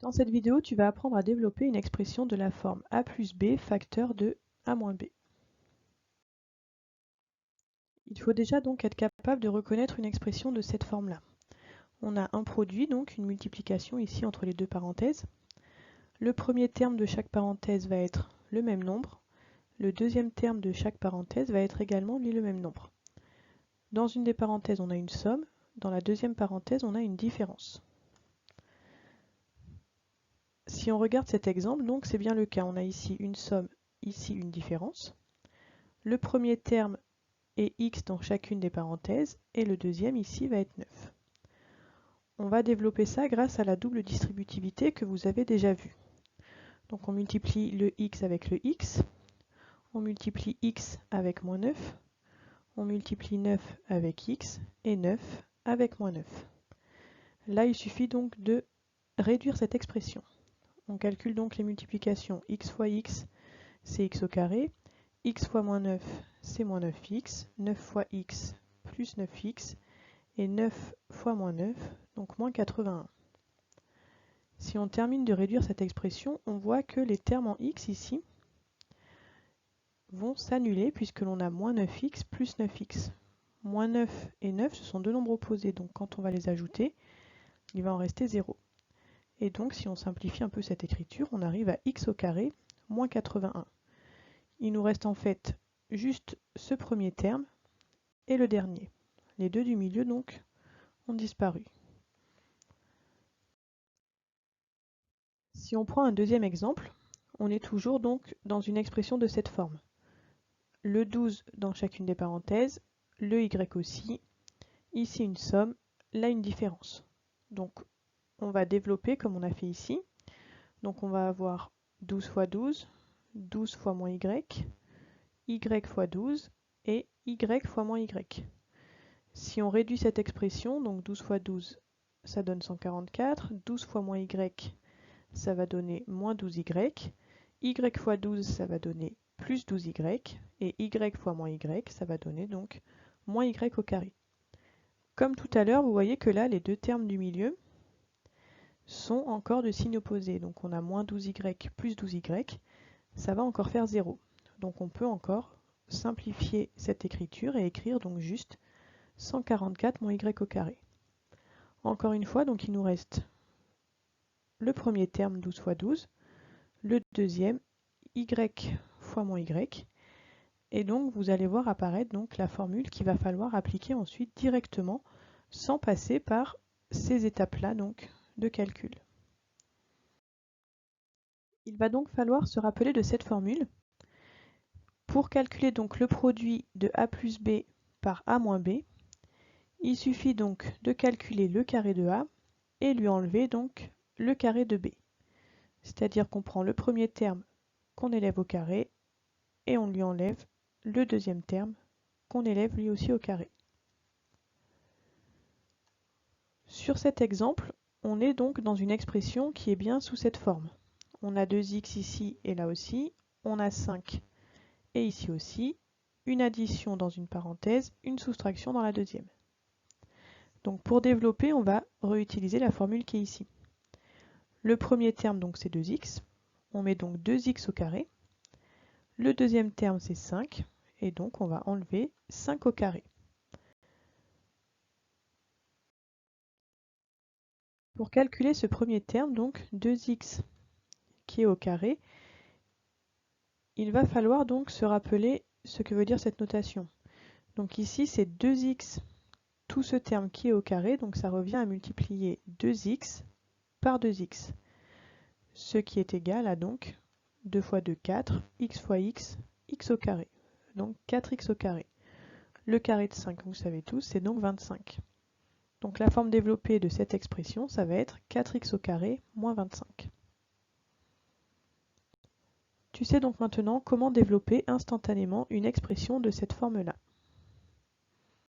Dans cette vidéo, tu vas apprendre à développer une expression de la forme a plus b facteur de a moins b. Il faut déjà donc être capable de reconnaître une expression de cette forme-là. On a un produit, donc une multiplication ici entre les deux parenthèses. Le premier terme de chaque parenthèse va être le même nombre. Le deuxième terme de chaque parenthèse va être également lui le même nombre. Dans une des parenthèses, on a une somme. Dans la deuxième parenthèse, on a une différence. Si on regarde cet exemple, donc c'est bien le cas. On a ici une somme, ici une différence. Le premier terme est x dans chacune des parenthèses, et le deuxième ici va être 9. On va développer ça grâce à la double distributivité que vous avez déjà vue. Donc on multiplie le x avec le x, on multiplie x avec moins 9, on multiplie 9 avec x, et 9 avec moins 9. Là, il suffit donc de réduire cette expression. On calcule donc les multiplications x fois x, c'est x au carré, x fois moins 9, c'est moins 9x, 9 fois x plus 9x, et 9 fois moins 9, donc moins 81. Si on termine de réduire cette expression, on voit que les termes en x ici vont s'annuler puisque l'on a moins 9x plus 9x. Moins 9 et 9, ce sont deux nombres opposés, donc quand on va les ajouter, il va en rester 0. Et donc si on simplifie un peu cette écriture, on arrive à x au carré moins 81. Il nous reste en fait juste ce premier terme et le dernier. Les deux du milieu donc ont disparu. Si on prend un deuxième exemple, on est toujours donc dans une expression de cette forme. Le 12 dans chacune des parenthèses, le y aussi, ici une somme, là une différence. Donc on va développer comme on a fait ici. Donc on va avoir 12 fois 12, 12 fois moins y, y fois 12 et y fois moins y. Si on réduit cette expression, donc 12 fois 12, ça donne 144, 12 fois moins y, ça va donner moins 12y, y fois 12, ça va donner plus 12y, et y fois moins y, ça va donner donc moins y au carré. Comme tout à l'heure, vous voyez que là, les deux termes du milieu sont encore de signe opposé. Donc on a moins 12y plus 12y, ça va encore faire 0. Donc on peut encore simplifier cette écriture et écrire donc juste 144 moins y au carré. Encore une fois, donc il nous reste le premier terme 12 fois 12, le deuxième y fois moins y, et donc vous allez voir apparaître donc la formule qu'il va falloir appliquer ensuite directement sans passer par ces étapes-là donc de calcul. Il va donc falloir se rappeler de cette formule. Pour calculer donc le produit de a plus b par a moins b, il suffit donc de calculer le carré de a et lui enlever donc le carré de b. C'est-à-dire qu'on prend le premier terme qu'on élève au carré et on lui enlève le deuxième terme qu'on élève lui aussi au carré. Sur cet exemple, on est donc dans une expression qui est bien sous cette forme. On a 2x ici et là aussi, on a 5 et ici aussi, une addition dans une parenthèse, une soustraction dans la deuxième. Donc pour développer, on va réutiliser la formule qui est ici. Le premier terme donc c'est 2x, on met donc 2x au carré. Le deuxième terme c'est 5, et donc on va enlever 5 au carré. Pour calculer ce premier terme, donc 2x qui est au carré, il va falloir donc se rappeler ce que veut dire cette notation. Donc ici c'est 2x, tout ce terme qui est au carré, donc ça revient à multiplier 2x par 2x, ce qui est égal à donc 2 fois 2, 4, x fois x, x au carré, donc 4x au carré. Le carré de 5, vous savez tous, c'est donc 25. Donc la forme développée de cette expression, ça va être 4x au carré moins 25. Tu sais donc maintenant comment développer instantanément une expression de cette forme-là.